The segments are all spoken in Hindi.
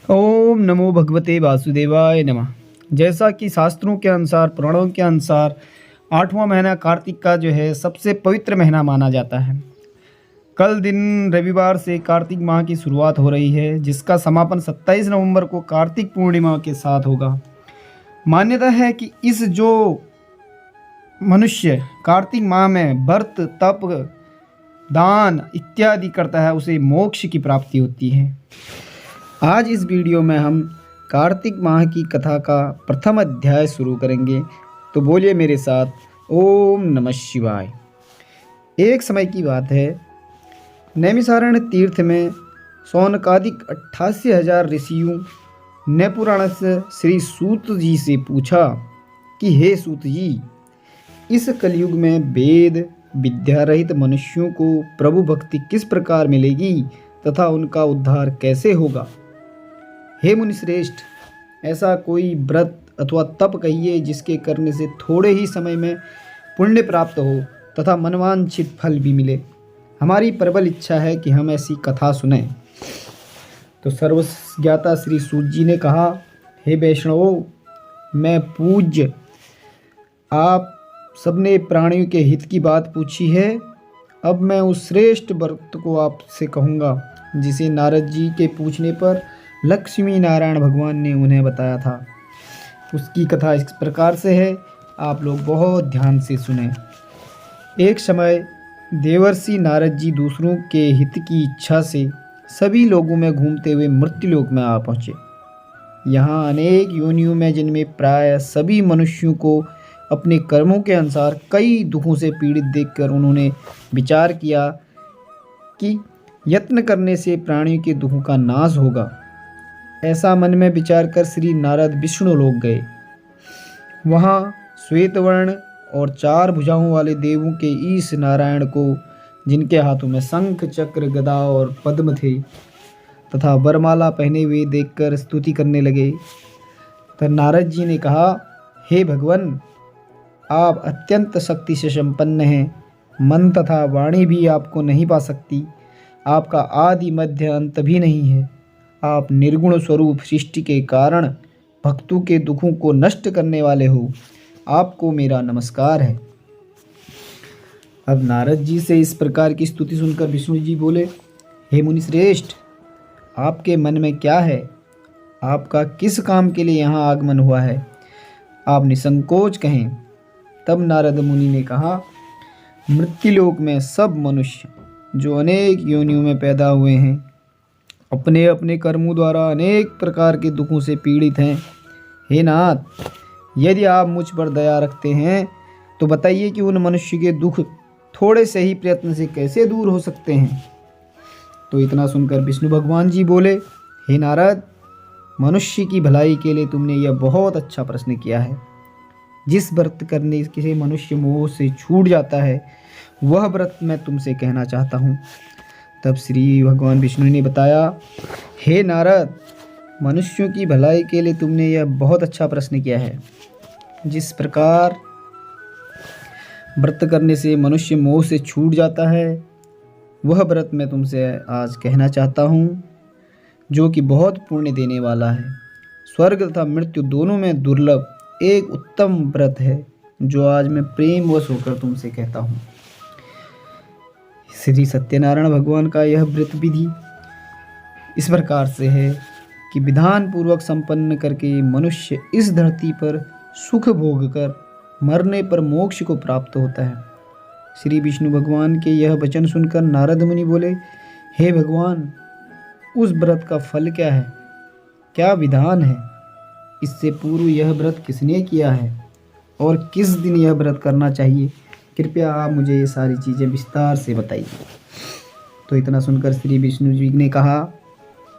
ओम नमो भगवते वासुदेवाय नमः। जैसा कि शास्त्रों के अनुसार, पुराणों के अनुसार, 8वां महीना कार्तिक का जो है सबसे पवित्र महीना माना जाता है। कल दिन रविवार से कार्तिक माह की शुरुआत हो रही है, जिसका समापन 27 नवंबर को कार्तिक पूर्णिमा के साथ होगा। मान्यता है कि इस जो मनुष्य कार्तिक माह में व्रत, तप, दान इत्यादि करता है, उसे मोक्ष की प्राप्ति होती है। आज इस वीडियो में हम कार्तिक माह की कथा का प्रथम अध्याय शुरू करेंगे। तो बोलिए मेरे साथ ओम नमः शिवाय। एक समय की बात है, नैमिषारण्य तीर्थ में सौनकादिक 88,000 ऋषियों ने पुराण से श्री सूत जी से पूछा कि हे सूत जी, इस कलयुग में वेद विद्या रहित मनुष्यों को प्रभु भक्ति किस प्रकार मिलेगी तथा उनका उद्धार कैसे होगा। हे मुनिश्रेष्ठ, ऐसा कोई व्रत अथवा तप कहिए जिसके करने से थोड़े ही समय में पुण्य प्राप्त हो तथा मनवांछित फल भी मिले। हमारी प्रबल इच्छा है कि हम ऐसी कथा सुनें। तो सर्वज्ञाता श्री सूत जी ने कहा, हे वैष्णवों, मैं पूज्य, आप सबने प्राणियों के हित की बात पूछी है। अब मैं उस श्रेष्ठ व्रत को आपसे कहूँगा जिसे नारद जी के पूछने पर लक्ष्मी नारायण भगवान ने उन्हें बताया था। उसकी कथा इस प्रकार से है, आप लोग बहुत ध्यान से सुने। एक समय देवर्षि नारद जी दूसरों के हित की इच्छा से सभी लोगों में घूमते हुए मृत्युलोक में आ पहुँचे। यहाँ अनेक योनियों में जिनमें प्राय सभी मनुष्यों को अपने कर्मों के अनुसार कई दुखों से पीड़ित देखकर उन्होंने विचार किया कि यत्न करने से प्राणियों के दुखों का नाश होगा। ऐसा मन में विचार कर श्री नारद विष्णु लोक गए। वहाँ श्वेत वर्ण और 4 भुजाओं वाले देवों के ईश नारायण को, जिनके हाथों में शंख, चक्र, गदा और पद्म थे तथा वरमाला पहने हुए देखकर स्तुति करने लगे। तब नारद जी ने कहा, हे भगवान, आप अत्यंत शक्ति से संपन्न हैं। मन तथा वाणी भी आपको नहीं पा सकती। आपका आदि मध्य अंत भी नहीं है। आप निर्गुण स्वरूप सृष्टि के कारण भक्तों के दुखों को नष्ट करने वाले हो। आपको मेरा नमस्कार है। अब नारद जी से इस प्रकार की स्तुति सुनकर विष्णु जी बोले, हे मुनि श्रेष्ठ, आपके मन में क्या है? आपका किस काम के लिए यहाँ आगमन हुआ है? आप निसंकोच कहें। तब नारद मुनि ने कहा, मृत्युलोक में सब मनुष्य जो अनेक योनियों में पैदा हुए हैं, अपने अपने कर्मों द्वारा अनेक प्रकार के दुखों से पीड़ित हैं। हे नाथ, यदि आप मुझ पर दया रखते हैं तो बताइए कि उन मनुष्य के दुख थोड़े से ही प्रयत्न से कैसे दूर हो सकते हैं। तो इतना सुनकर विष्णु भगवान जी बोले, हे नारद, मनुष्य की भलाई के लिए तुमने यह बहुत अच्छा प्रश्न किया है। जिस व्रत करने से मनुष्य मोह से छूट जाता है, वह व्रत मैं तुमसे कहना चाहता हूँ। तब श्री भगवान विष्णु ने बताया, हे नारद, मनुष्यों की भलाई के लिए तुमने यह बहुत अच्छा प्रश्न किया है। जिस प्रकार व्रत करने से मनुष्य मोह से छूट जाता है, वह व्रत मैं तुमसे आज कहना चाहता हूँ, जो कि बहुत पुण्य देने वाला है। स्वर्ग तथा मृत्यु दोनों में दुर्लभ एक उत्तम व्रत है, जो आज मैं प्रेमवश होकर तुमसे कहता हूँ। श्री सत्यनारायण भगवान का यह व्रत विधि इस प्रकार से है कि विधान पूर्वक संपन्न करके मनुष्य इस धरती पर सुख भोग कर मरने पर मोक्ष को प्राप्त होता है। श्री विष्णु भगवान के यह वचन सुनकर नारद मुनि बोले, हे भगवान, उस व्रत का फल क्या है? क्या विधान है? इससे पूर्व यह व्रत किसने किया है और किस दिन यह व्रत करना चाहिए? कृपया आप मुझे ये सारी चीज़ें विस्तार से बताइए। तो इतना सुनकर श्री विष्णु जी ने कहा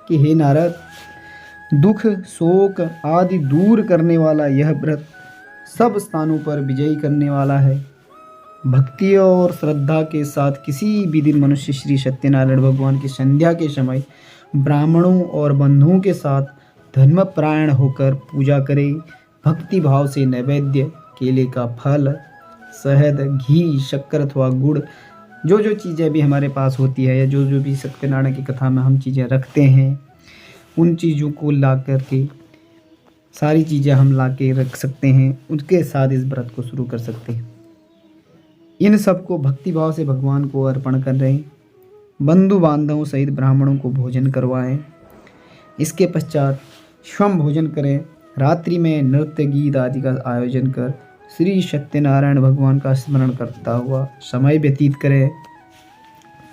कि हे नारद, दुख, शोक आदि दूर करने वाला यह व्रत सब स्थानों पर विजयी करने वाला है। भक्ति और श्रद्धा के साथ किसी भी दिन मनुष्य श्री सत्यनारायण भगवान की संध्या के समय ब्राह्मणों और बंधुओं के साथ धर्मपरायण होकर पूजा करे। भक्ति भाव से नैवेद्य, केले का फल, शहद, घी, शक्कर अथवा गुड़, जो चीज़ें भी हमारे पास होती है या जो भी सत्यनारायण की कथा में हम चीज़ें रखते हैं, उन चीज़ों को ला करके, सारी चीज़ें हम ला के रख सकते हैं, उसके साथ इस व्रत को शुरू कर सकते हैं। इन सब को भक्तिभाव से भगवान को अर्पण कर रहे हैं। बंधु बांधवों सहित ब्राह्मणों को भोजन करवाएं। इसके पश्चात स्वयं भोजन करें। रात्रि में नृत्य गीत आदि का आयोजन कर श्री सत्यनारायण भगवान का स्मरण करता हुआ समय व्यतीत करें।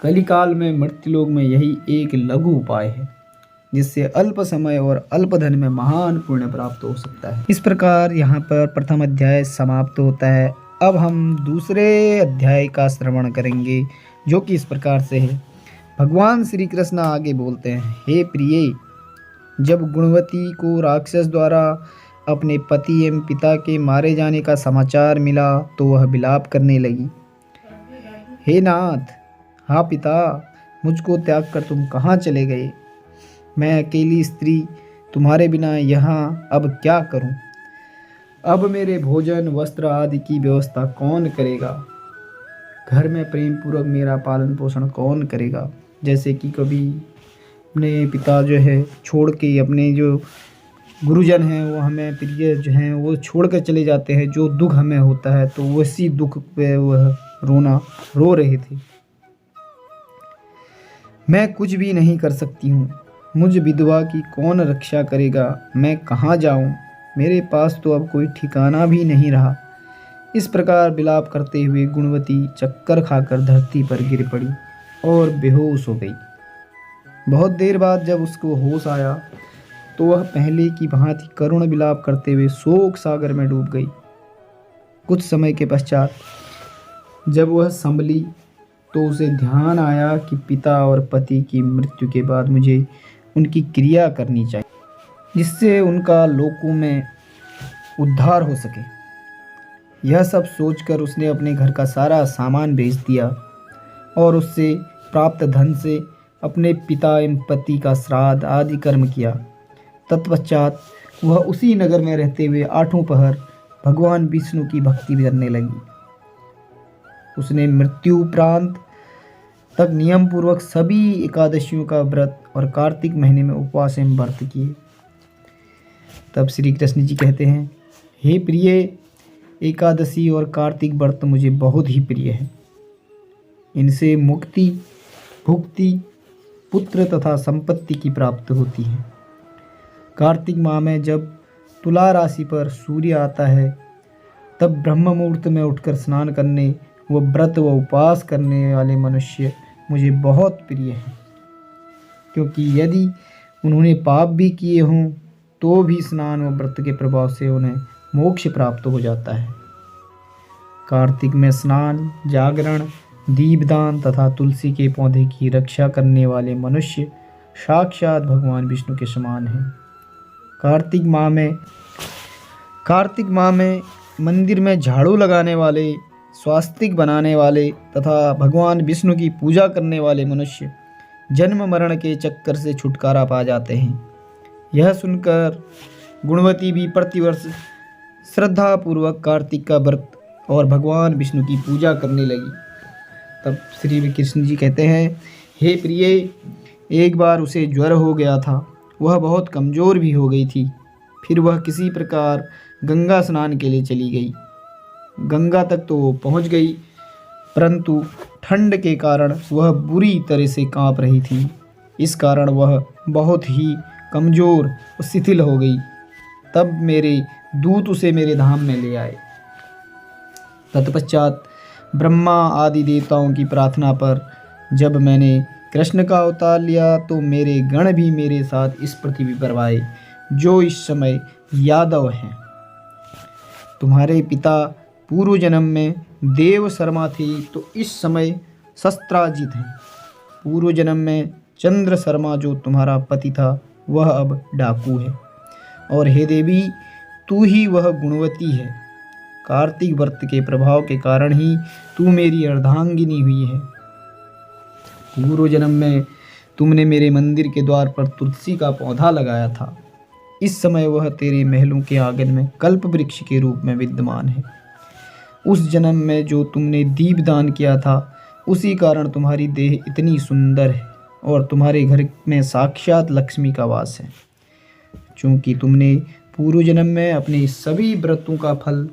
कलिकाल में मृत्युलोक में यही एक लघु उपाय है जिससे अल्प समय और अल्प धन में महान पुण्य प्राप्त हो सकता है। इस प्रकार यहाँ पर प्रथम अध्याय समाप्त होता है। अब हम दूसरे अध्याय का श्रवण करेंगे जो कि इस प्रकार से है। भगवान श्री कृष्ण आगे बोलते हैं, हे प्रिय, जब गुणवती को राक्षस द्वारा अपने पति एवं पिता के मारे जाने का समाचार मिला तो वह विलाप करने लगी। हे नाथ, हाँ पिता, मुझको त्याग कर तुम कहाँ चले गए? मैं अकेली स्त्री तुम्हारे बिना यहाँ अब क्या करूँ? अब मेरे भोजन वस्त्र आदि की व्यवस्था कौन करेगा? घर में प्रेम पूर्वक मेरा पालन पोषण कौन करेगा? जैसे कि कभी अपने पिता जो है छोड़ के, अपने जो गुरुजन हैं वो हमें प्रिय जो हैं वो छोड़ कर चले जाते हैं, जो दुख हमें होता है तो वैसी दुख पे वह रो रहे थे। मैं कुछ भी नहीं कर सकती हूँ, मुझ विधवा की कौन रक्षा करेगा? मैं कहाँ जाऊँ? मेरे पास तो अब कोई ठिकाना भी नहीं रहा। इस प्रकार विलाप करते हुए गुणवती चक्कर खाकर धरती पर गिर पड़ी और बेहोश हो गई। बहुत देर बाद जब उसको होश आया तो वह पहले की भांति करुण विलाप करते हुए शोक सागर में डूब गई। कुछ समय के पश्चात जब वह संभली तो उसे ध्यान आया कि पिता और पति की मृत्यु के बाद मुझे उनकी क्रिया करनी चाहिए जिससे उनका लोकों में उद्धार हो सके। यह सब सोचकर उसने अपने घर का सारा सामान बेच दिया और उससे प्राप्त धन से अपने पिता एवं पति का श्राद्ध आदि कर्म किया। तत्पश्चात वह उसी नगर में रहते हुए 8 पहर भगवान विष्णु की भक्ति करने लगी। उसने मृत्यु उपरांत तक नियम पूर्वक सभी एकादशियों का व्रत और कार्तिक महीने में उपवास एवं व्रत किए। तब श्री कृष्ण जी कहते हैं, हे प्रिय, एकादशी और कार्तिक व्रत मुझे बहुत ही प्रिय है। इनसे मुक्ति, भुक्ति, पुत्र तथा संपत्ति की प्राप्ति होती है। कार्तिक माह में जब तुला राशि पर सूर्य आता है तब ब्रह्म मुहूर्त में उठकर स्नान करने व व्रत व उपवास करने वाले मनुष्य मुझे बहुत प्रिय हैं, क्योंकि यदि उन्होंने पाप भी किए हों तो भी स्नान व व्रत के प्रभाव से उन्हें मोक्ष प्राप्त हो जाता है। कार्तिक में स्नान, जागरण, दीपदान तथा तुलसी के पौधे की रक्षा करने वाले मनुष्य साक्षात भगवान विष्णु के समान हैं। कार्तिक माह में मंदिर में झाड़ू लगाने वाले, स्वास्तिक बनाने वाले तथा भगवान विष्णु की पूजा करने वाले मनुष्य जन्म मरण के चक्कर से छुटकारा पा जाते हैं। यह सुनकर गुणवती भी प्रतिवर्ष श्रद्धापूर्वक कार्तिक का व्रत और भगवान विष्णु की पूजा करने लगी। तब श्री कृष्ण जी कहते हैं, हे प्रिय, एक बार उसे ज्वर हो गया था, वह बहुत कमज़ोर भी हो गई थी। फिर वह किसी प्रकार गंगा स्नान के लिए चली गई। गंगा तक तो वो पहुँच गई, परंतु ठंड के कारण वह बुरी तरह से काँप रही थी। इस कारण वह बहुत ही कमज़ोर और शिथिल हो गई। तब मेरे दूत उसे मेरे धाम में ले आए। तत्पश्चात ब्रह्मा आदि देवताओं की प्रार्थना पर जब मैंने कृष्ण का अवतार लिया तो मेरे गण भी मेरे साथ इस पृथ्वी पर आए, जो इस समय यादव हैं। तुम्हारे पिता पूर्व जन्म में देव शर्मा थे तो इस समय शस्त्राजित हैं। पूर्व जन्म में चंद्र शर्मा जो तुम्हारा पति था वह अब डाकू है। और हे देवी, तू ही वह गुणवती है। कार्तिक व्रत के प्रभाव के कारण ही तू मेरी अर्धांगिनी हुई है। पूर्व जन्म में तुमने मेरे मंदिर के द्वार पर तुलसी का पौधा लगाया था। इस समय वह तेरे महलों के आंगन में कल्प वृक्ष के रूप में विद्यमान है। उस जन्म में जो तुमने दीपदान किया था उसी कारण तुम्हारी देह इतनी सुंदर है और तुम्हारे घर में साक्षात लक्ष्मी का वास है। चूँकि तुमने पूर्व जन्म में अपने सभी व्रतों का फल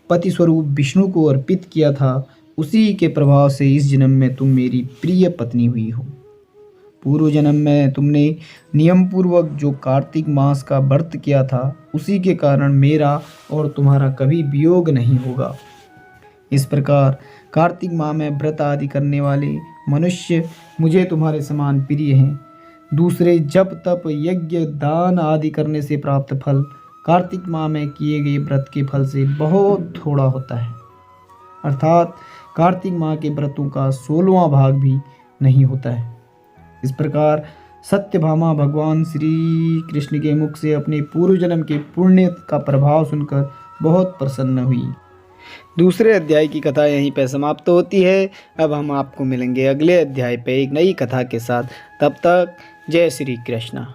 पति स्वरूप विष्णु को अर्पित किया था, उसी के प्रभाव से इस जन्म में तुम मेरी प्रिय पत्नी हुई हो। पूर्व जन्म में तुमने नियम पूर्वक जो कार्तिक मास का व्रत किया था, उसी के कारण मेरा और तुम्हारा कभी वियोग नहीं होगा। इस प्रकार कार्तिक माह में व्रत आदि करने वाले मनुष्य मुझे तुम्हारे समान प्रिय हैं। दूसरे जप तप यज्ञ दान आदि करने से प्राप्त फल कार्तिक माह में किए गए व्रत के फल से बहुत थोड़ा होता है, अर्थात कार्तिक माह के व्रतों का 16वां भाग भी नहीं होता है। इस प्रकार सत्यभामा भगवान श्री कृष्ण के मुख से अपने पूर्व जन्म के पुण्य का प्रभाव सुनकर बहुत प्रसन्न हुई। दूसरे अध्याय की कथा यहीं पे समाप्त होती है। अब हम आपको मिलेंगे अगले अध्याय पे एक नई कथा के साथ। तब तक जय श्री कृष्ण।